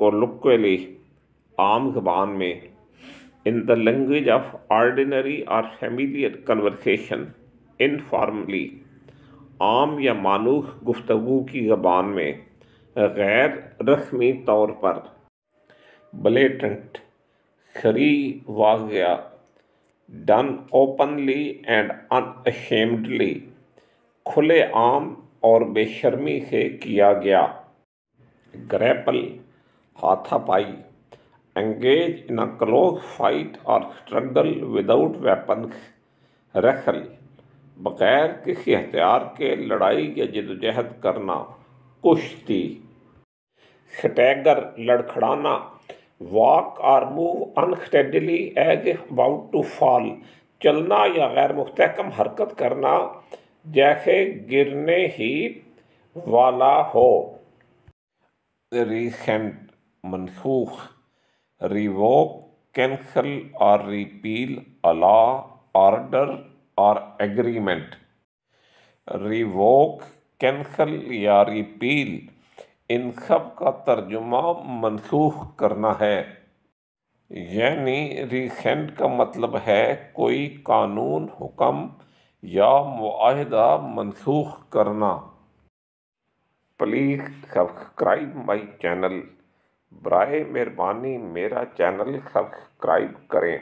colloquially عام زبان میں in the language of ordinary or familiar conversation informally عام یا مانوس گفتگو کی زبان میں غیر رسمی طور پر blatant صریح واضح done openly and unashamedly کھلے عام اور بے شرمی سے کیا گیا grapple ہاتھا pi engage in a close fight or struggle without weapons wrestle بغیر کسی ہتھیار کے لڑائی یا جدوجہد کرنا کشتی سٹیگر لڑکھڑانا walk or move unsteadily as if about to fall چلنا یا غیر مستحکم حرکت کرنا جیسے گرنے ہی والا ہو ریسینٹ منسوخ revoke cancel or repeal a law order or agreement revoke cancel یا repeal ان سب کا ترجمہ منسوخ کرنا ہے یعنی ریسینٹ کا مطلب ہے کوئی قانون حکم یا معاہدہ منسوخ کرنا پلیز سبسکرائب مائی چینل برائے مہربانی میرا چینل سبسکرائب کریں